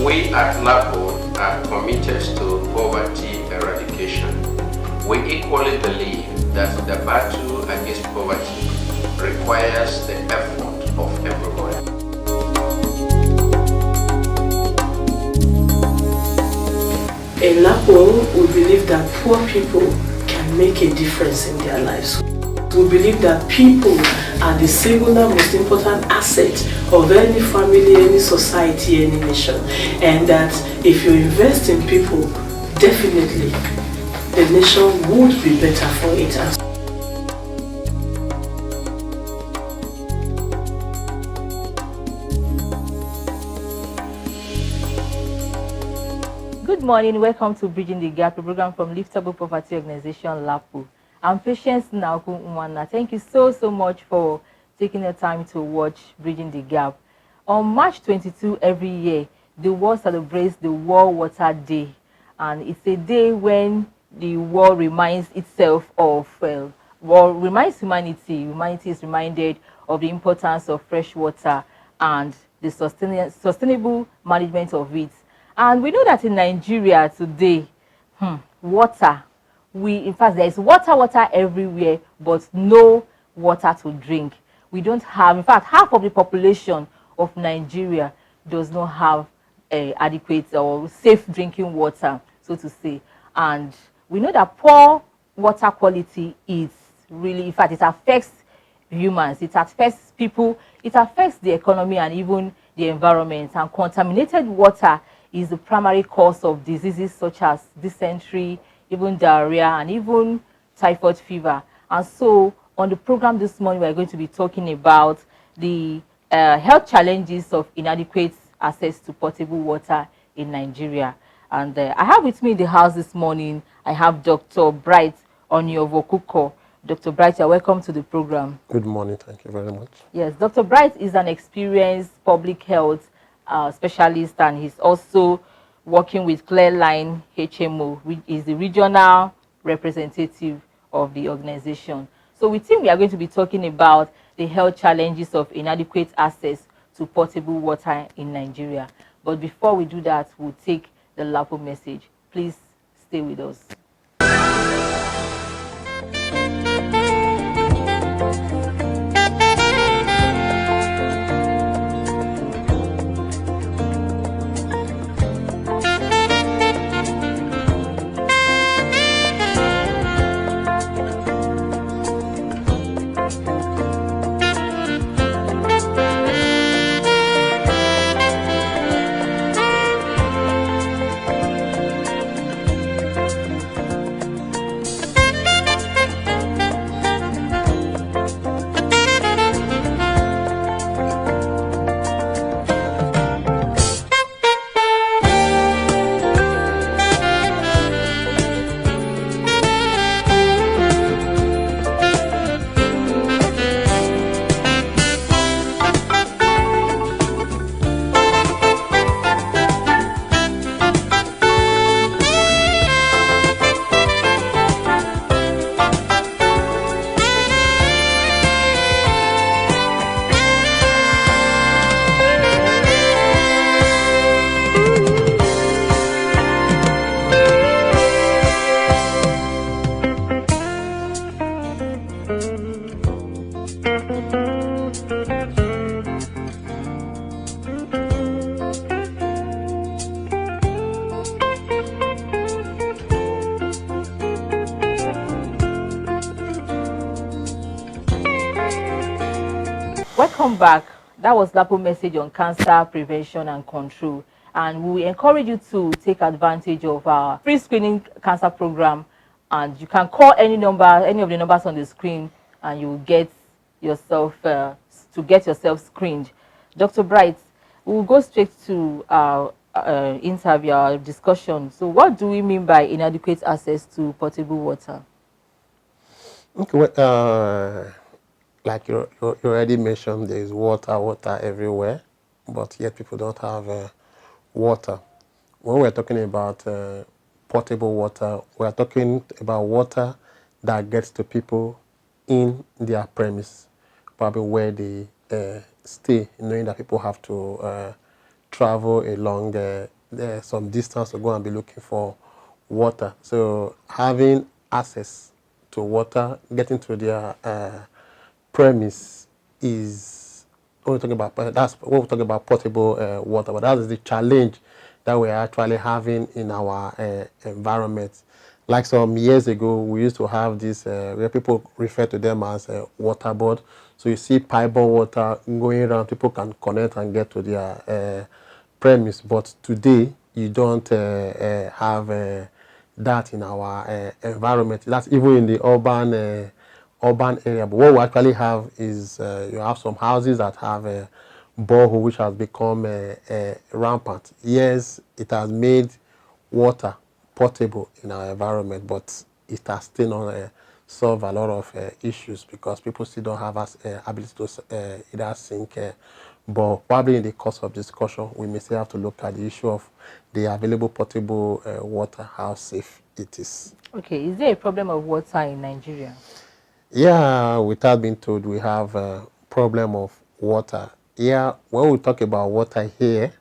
We at LAPO are committed to poverty eradication. We equally believe that the battle against poverty requires the effort of everyone. In LAPO, we believe that poor people can make a difference in their lives. We believe that people are the singular most important asset of any family, any society, any nation. And that if you invest in people, definitely the nation would be better for it. Good morning, welcome to Bridging the Gap, a program from Liftable Poverty Organization, LAPO. I'm Patience Nauku Umwana. Thank you so much for taking the time to watch Bridging the Gap. On March 22 every year, the world celebrates the World Water Day. And it's a day when the world reminds itself of, reminds humanity. Humanity is reminded of the importance of fresh water and the sustainable management of it. And we know that in Nigeria today, water, in fact, there is water everywhere, but no water to drink. We don't have, in fact, half of the population of Nigeria does not have adequate or safe drinking water, so to say. And we know that poor water quality is really, in fact, it affects humans, it affects people, it affects the economy and even the environment. And contaminated water is the primary cause of diseases such as dysentery, even diarrhea, and even typhoid fever. And so on the program this morning, we're going to be talking about the health challenges of inadequate access to potable water in Nigeria. And I have with me in the house this morning, I have Dr. Bright Onyovokuko. Dr. Bright, you're welcome to the program. Good morning, thank you very much. Yes, Dr. Bright is an experienced public health specialist, and he's also working with Clearline HMO, which is the regional representative of the organization. So with him, we are going to be talking about the health challenges of inadequate access to potable water in Nigeria. But before we do that, we'll take the LAPO message. Please stay with us. Welcome back. That was LAPO message on cancer prevention and control. And we encourage you to take advantage of our free screening cancer program. And you can call any of the numbers on the screen, and you will get yourself screened. Dr. Bright, we'll go straight to our interview, our discussion. So what do we mean by inadequate access to potable water? Okay, well, like you already mentioned, there is water everywhere, but yet people don't have water. When we're talking about potable water, we're talking about water that gets to people in their premise, probably where they stay, knowing that people have to travel a long some distance to go and be looking for water. So having access to water, getting to their premise is when we're talking about that's when we're talking about potable water. But that is the challenge that we're actually having in our environment. Like some years ago, we used to have this where people refer to them as water board. So you see pipe water going around, people can connect and get to their premise. But today, you don't have that in our environment. That's even in the urban area. But what we actually have is you have some houses that have a borehole, which has become rampant. Yes, it has made water portable in our environment, but it has still not solved a lot of issues because people still don't have ability to either sink. But probably in the course of discussion, we may still have to look at the issue of the available potable water, how safe it is. Okay, is there a problem of water in Nigeria? Yeah, without being told, we have a problem of water. Yeah, when we talk about water here,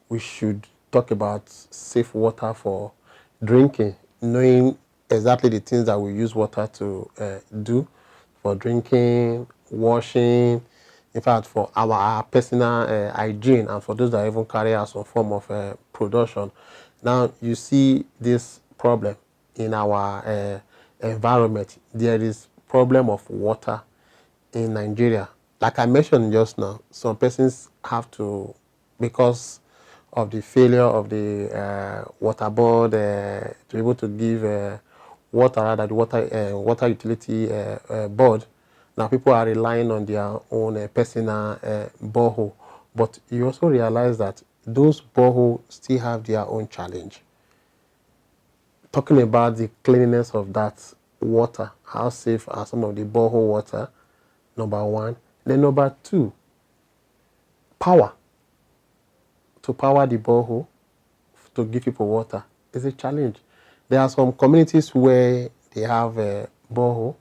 we should talk about safe water for drinking, knowing exactly the things that we use water to do for drinking, washing, in fact, for our personal hygiene, and for those that even carry out some form of production. Now, you see this problem in our environment. There is problem of water in Nigeria. Like I mentioned just now, some persons have to, because of the failure of the water board to be able to give water, rather the water utility board. Now people are relying on their own personal borehole. But you also realize that those boreholes still have their own challenge. Talking about the cleanliness of that water, how safe are some of the borehole water, number one. Then number two, power. To power the borehole, to give people water, is a challenge. There are some communities where they have a borehole,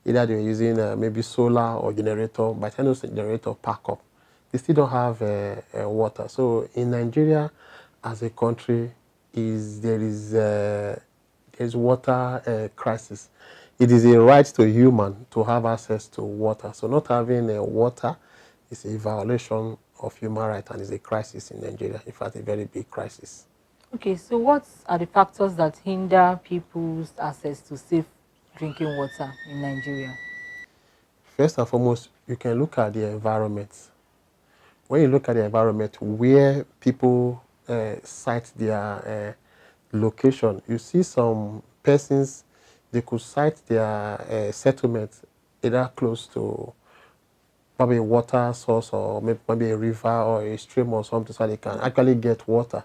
either they're using maybe solar or generator. By the time those generator pack up, they still don't have water. So in Nigeria, as a country, there is water crisis. It is a right to human to have access to water. So not having water is a violation of human rights and is a crisis in Nigeria. In fact, a very big crisis. Okay, so what are the factors that hinder people's access to safe drinking water in Nigeria? First and foremost, you can look at the environment. When you look at the environment where people cite their location, you see some persons, they could cite their settlement either close to probably a water source or maybe a river or a stream or something, so they can actually get water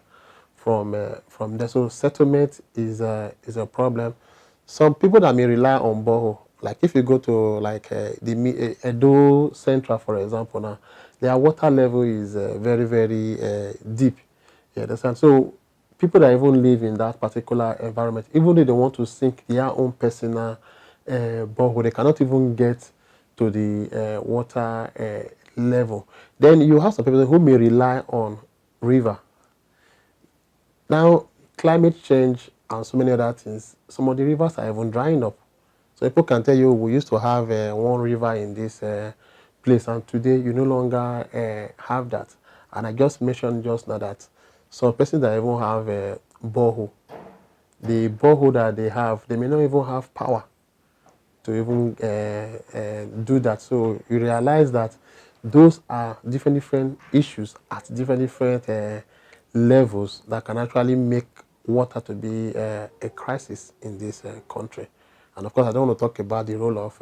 from there. So settlement is a problem. Some people that may rely on borehole, like if you go to like the Edo Central, for example, now their water level is very, very deep. You understand? So people that even live in that particular environment, even though they want to sink their own personal borehole, they cannot even get to the water level. Then you have some people who may rely on river. Now, climate change and so many other things, some of the rivers are even drying up. So people can tell you, we used to have one river in this place, and today you no longer have that. And I just mentioned just now that some persons that even have a borehole, the borehole that they have, they may not even have power to even do that. So you realize that those are different issues at different levels that can actually make water to be a crisis in this country. And of course, I don't want to talk about the role of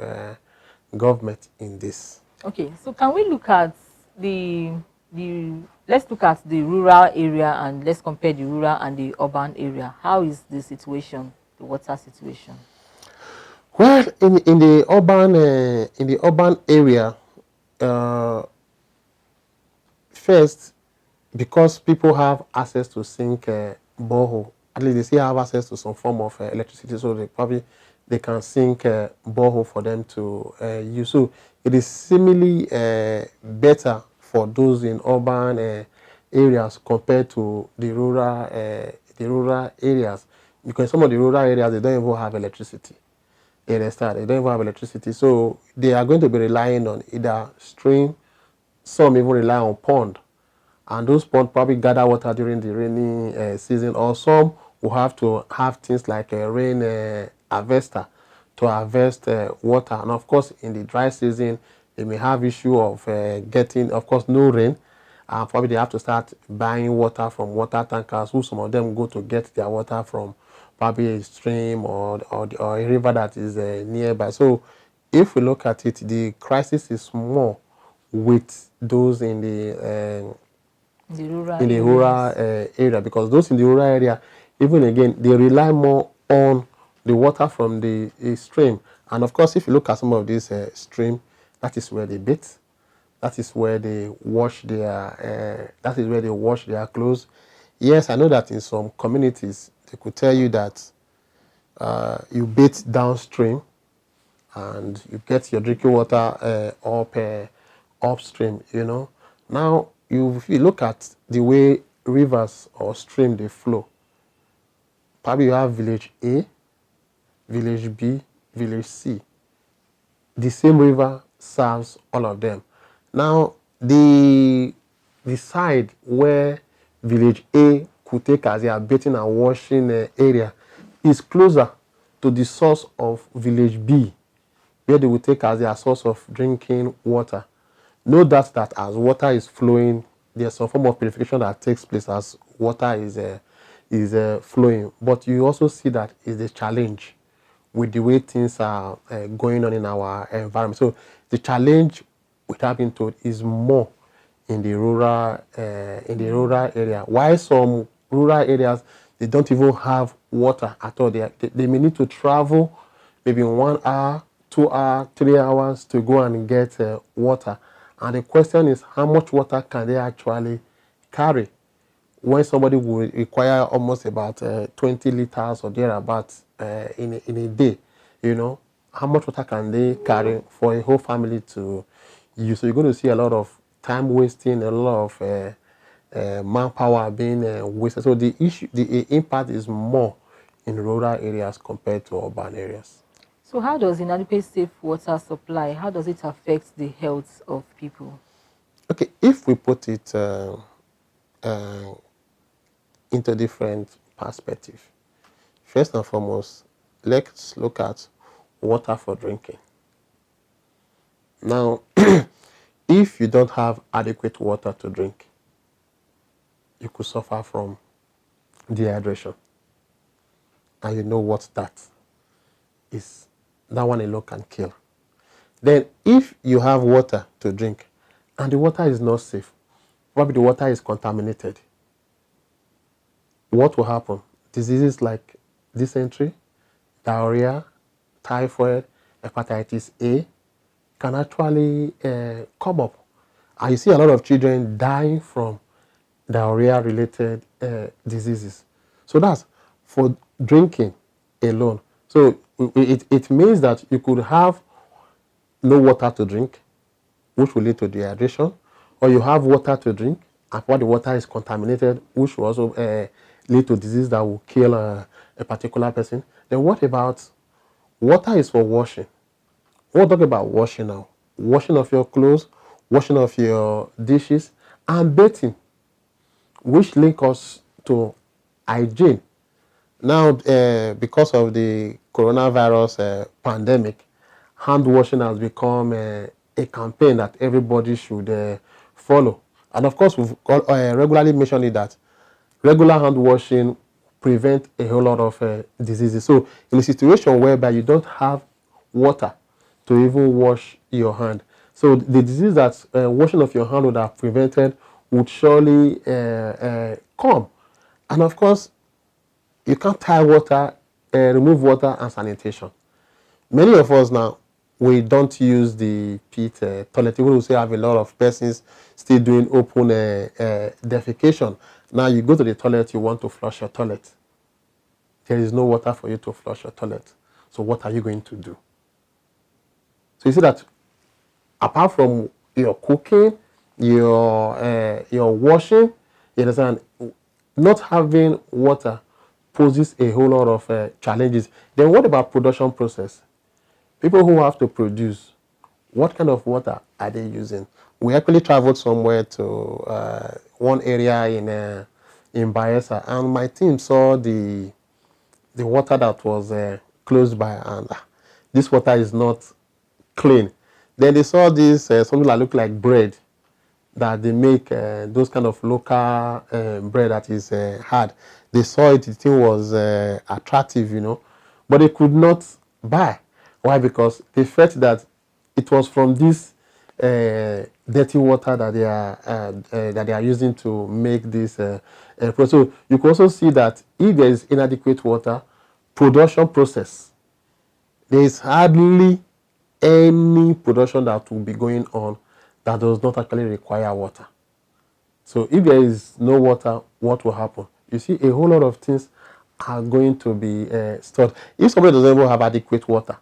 government in this. Okay, so can we look at let's look at the rural area and let's compare the rural and the urban area. How is the situation, the water situation? Well, in the urban area, first, because people have access to sink borehole, at least they still have access to some form of electricity, so they can sink borehole for them to use. So it is seemingly better for those in urban areas compared to the rural areas, because some of the rural areas, they don't even have electricity. You understand? They don't even have electricity, so they are going to be relying on either stream. Some even rely on pond, and those ponds probably gather water during the rainy season, or some will have to have things like a rain harvester to harvest water. And of course, in the dry season, they may have issue of getting, of course, no rain. Probably they have to start buying water from water tankers, who some of them go to get their water from probably a stream or a river that is nearby. So if we look at it, the crisis is more with those in the rural area, because those in the rural area, even again, they rely more on the water from the stream. And of course, if you look at some of these stream, that is where they bathe, that is where they wash their clothes. Yes, I know that in some communities they could tell you that you bathe downstream and you get your drinking water upstream. Now if you look at the way rivers or stream they flow, probably you have village A, village B, village C. The same river serves all of them. Now the side where village A could take as their bathing and washing area is closer to the source of village B, where they will take as their source of drinking water. Know that as water is flowing, there's some form of purification that takes place as water is flowing. But you also see that is a challenge with the way things are going on in our environment. So the challenge with having to is more in the rural area. While some rural areas, they don't even have water at all. They may need to travel maybe 1 hour, 2 hours, 3 hours to go and get water. And the question is, how much water can they actually carry when somebody will require almost about 20 liters or thereabouts in a day? How much water can they carry for a whole family to use? So you're going to see a lot of time wasting, a lot of manpower being wasted. So the impact is more in rural areas compared to urban areas. So how does inadequate safe water supply, how does it affect the health of people? Okay, if we put it into different perspective, first and foremost, let's look at water for drinking. Now, if you don't have adequate water to drink, you could suffer from dehydration. And you know what that is. That one alone can kill. Then if you have water to drink and the water is not safe, probably the water is contaminated, what will happen? Diseases like dysentery, diarrhea, typhoid, hepatitis A can actually come up. And you see a lot of children dying from diarrhea-related diseases. So that's for drinking alone. So it means that you could have no water to drink, which will lead to dehydration, or you have water to drink, and while the water is contaminated, which will also lead to disease that will kill a particular person. Then what about water is for washing? We'll talk about washing now. Washing of your clothes, washing of your dishes, and bathing, which link us to hygiene. Now, because of the coronavirus pandemic, hand washing has become a campaign that everybody should follow. And of course, we've regularly mentioned that regular hand washing prevents a whole lot of diseases. So in a situation whereby you don't have water to even wash your hand, so the disease that washing of your hand would have prevented would surely come. And of course, you can't tie water, remove water and sanitation. Many of us now, we don't use the pit toilet. Even we say have a lot of persons still doing open defecation. Now you go to the toilet, you want to flush your toilet. There is no water for you to flush your toilet. So what are you going to do? So you see that apart from your cooking, your washing, You understand? Not having water poses a whole lot of challenges. Then what about production process? People who have to produce, what kind of water are they using? We actually traveled somewhere to one area in Bayelsa, and my team saw the water that was close by, and this water is not clean. Then they saw this something that looked like bread, that they make those kind of local bread that is hard. They saw it, the thing was attractive, you know, but they could not buy. Why? Because they felt that it was from this dirty water that they are using to make this product. So you can also see that if there is inadequate water production process, there is hardly any production that will be going on that does not actually require water. So if there is no water, what will happen? You see, a whole lot of things are going to be stored. If somebody doesn't even have adequate water,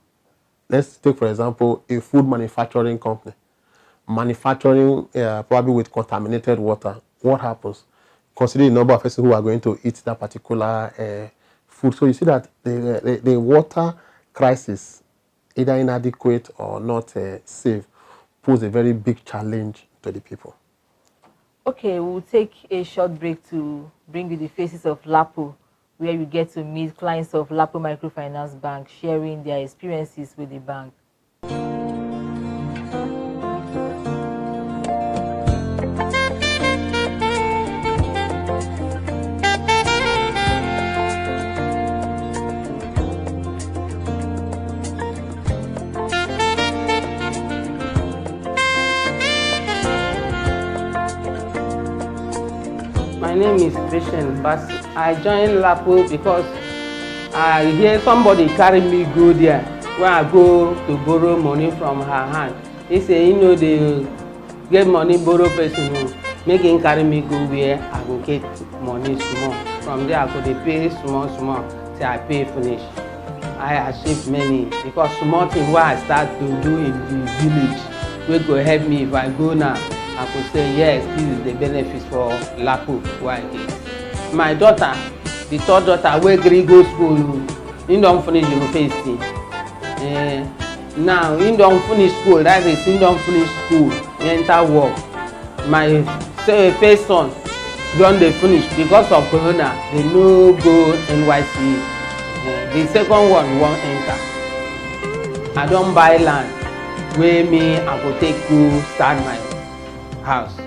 let's take, for example, a food manufacturing company manufacturing probably with contaminated water. What happens? Consider the number of persons who are going to eat that particular food. So you see that the water crisis, either inadequate or not safe, pose a very big challenge to the people. Okay, we'll take a short break to bring you the faces of LAPO, where you get to meet clients of LAPO Microfinance Bank sharing their experiences with the bank. My name is Patient Basi. I joined LAPO because I hear somebody carry me go there when I go to borrow money from her hand. He say, you know, they get money borrow person, make him carry me go where I go get money small. From there I go dey pay small till I pay finish. I achieve many because small thing wey I start to do in the village wey go help me if I go now. I could say yes, this is the benefit for LAPO wey I get. My daughter, the third daughter wey gree go school, he don finish university. Now he don finish school, that is he don finish school, he enter work. My first son don dey finish because of corona, they no go NYSC. The second one wan enter. I don buy land wey me I go take go start my house.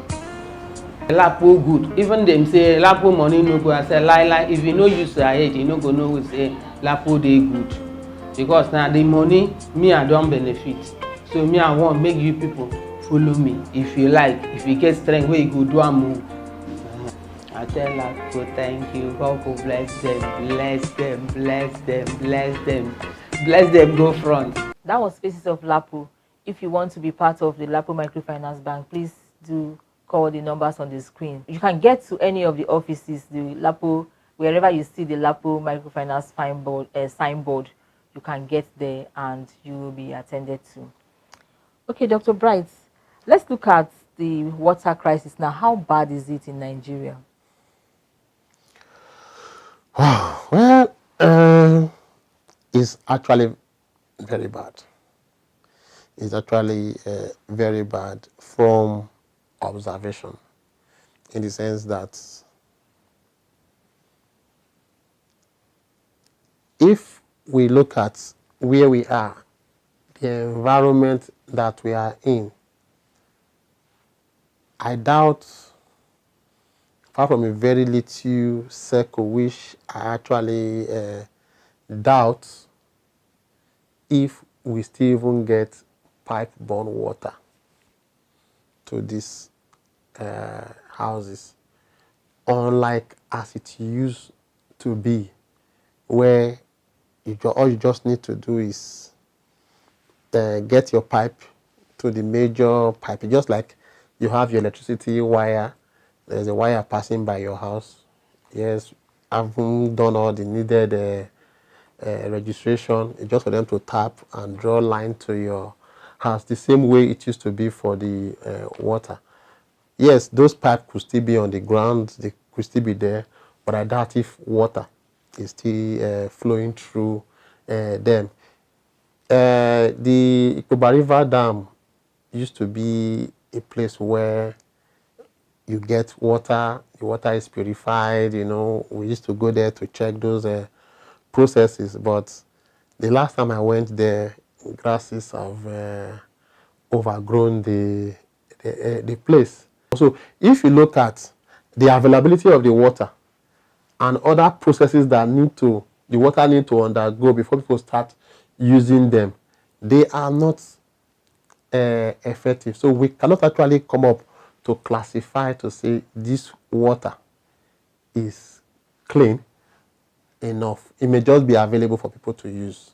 LAPO good. Even them say LAPO money no go. I say lie. If you no use your head, you no go know we say LAPO dey good. Because now the money me I don benefit. So me I want make you people follow me. If you like, if you get strength, where you go do am move. I tell LAPO thank you. God go bless them, bless them, bless them, bless them, bless them. Go front. That was Faces of LAPO. If you want to be part of the LAPO Microfinance Bank, please do call the numbers on the screen. You can get to any of the offices, the LAPO, wherever you see the LAPO Microfinance signboard, you can get there and you will be attended to. Okay, Dr. Bright, let's look at the water crisis now. How bad is it in Nigeria? Well, it's actually very bad. It's actually very bad from observation, in the sense that if we look at where we are, the environment that we are in, I doubt, apart from a very little circle, which I actually doubt if we still even get pipe-borne water to these houses, unlike as it used to be, where all you just need to do is get your pipe to the major pipe. Just like you have your electricity wire, there's a wire passing by your house. Yes, I've done all the needed registration. It's just for them to tap and draw line to your house, the same way it used to be for the water. yes, those pipes could still be on the ground, they could still be there, but I doubt if water is still flowing through them. The Ikoba River Dam used to be a place where you get water, the water is purified, you know. We used to go there to check those processes, but the last time I went there, grasses have overgrown the place. So if you look at the availability of the water and other processes that the water need to undergo before people start using them, they are not effective. So we cannot actually come up to classify to say this water is clean enough. It may just be available for people to use.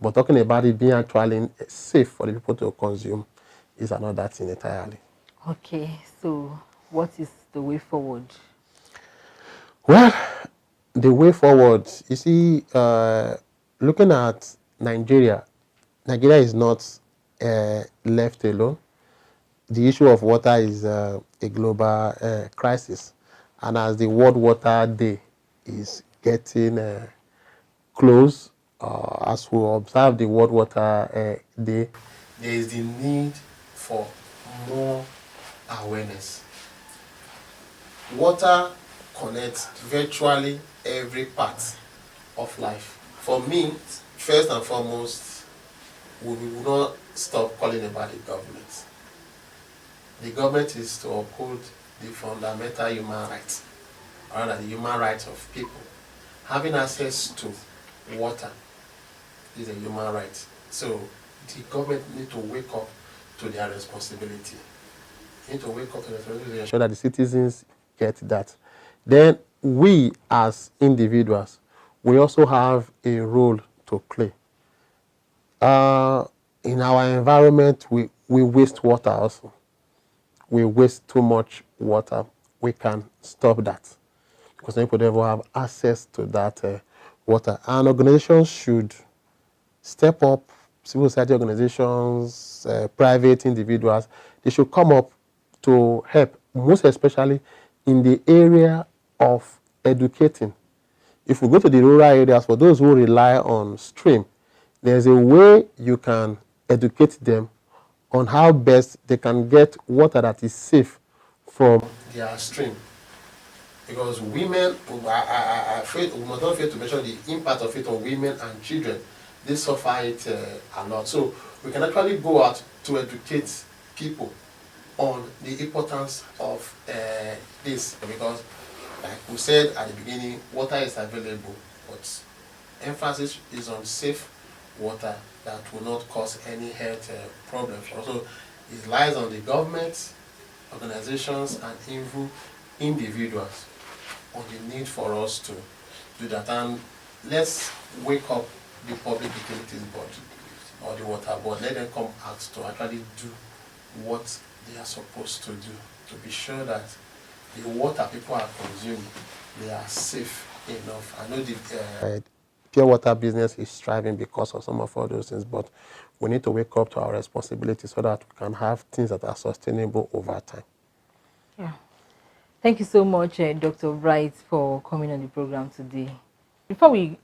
But talking about it being actually safe for the people to consume is another thing entirely. Okay, so what is the way forward? Well, the way forward, you see, looking at Nigeria, Nigeria is not left alone. The issue of water is a global crisis. And as the World Water Day is getting close, as we observe the World Water Day, there is the need for more awareness. Water connects virtually every part of life. For me, first and foremost, we will not stop calling about the government. The government is to uphold the fundamental human rights, or rather the human rights of people. Having access to water is a human right. So the government need to wake up to their responsibility. Need to wake up to the responsibility to ensure that the citizens get that. Then we as individuals, we also have a role to play. In our environment, we waste water also. We waste too much water. We can stop that because people don't have access to that water. And organizations should step up, civil society organizations, private individuals, they should come up to help, most especially in the area of educating. If we go to the rural areas, for those who rely on stream, there's a way you can educate them on how best they can get water that is safe from their stream. Because women, we must not fail to mention the impact of it on women and children. They suffer it a lot. So we can actually go out to educate people on the importance of this. Because, like we said at the beginning, water is available, but emphasis is on safe water that will not cause any health problems. Also, it lies on the government, organizations, and even individuals on the need for us to do that. And let's wake up the Public Utilities Board or the Water Board. Let them come out to actually do what they are supposed to do to be sure that the water people are consuming, they are safe enough. I know the pure water business is striving because of some of all those things, but we need to wake up to our responsibility so that we can have things that are sustainable over time. Yeah. Thank you so much, Dr. Bright, for coming on the program today. Before we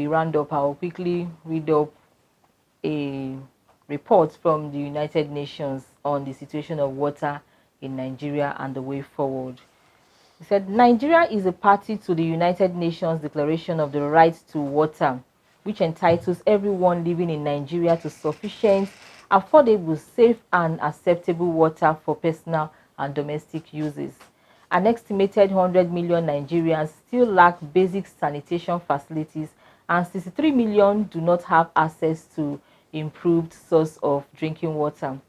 round up, I'll quickly read up a report from the United Nations on the situation of water in Nigeria and the way forward. It said, Nigeria is a party to the United Nations Declaration of the Right to Water, which entitles everyone living in Nigeria to sufficient, affordable, safe, and acceptable water for personal and domestic uses. An estimated 100 million Nigerians still lack basic sanitation facilities, and 63 million do not have access to improved source of drinking water.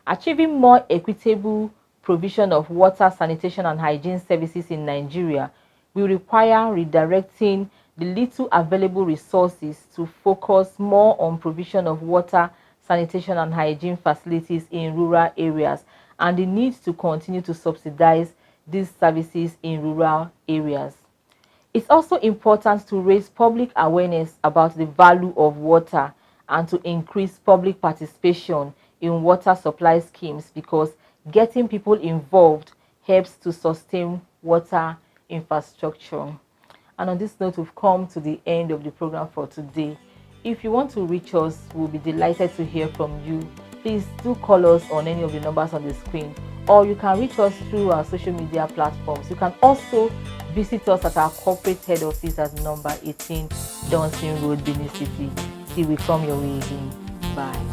Achieving more equitable provision of water, sanitation, and hygiene services in Nigeria will require redirecting the little available resources to focus more on provision of water, sanitation, and hygiene facilities in rural areas, and the need to continue to subsidize these services in rural areas. It's also important to raise public awareness about the value of water and to increase public participation in water supply schemes, because getting people involved helps to sustain water infrastructure. And on this note, we've come to the end of the program for today. If you want to reach us, we'll be delighted to hear from you. Please do call us on any of the numbers on the screen, or you can reach us through our social media platforms. You can also visit us at our corporate head office at number 18 Johnson Road, Benin City. Till we come your way again. Bye.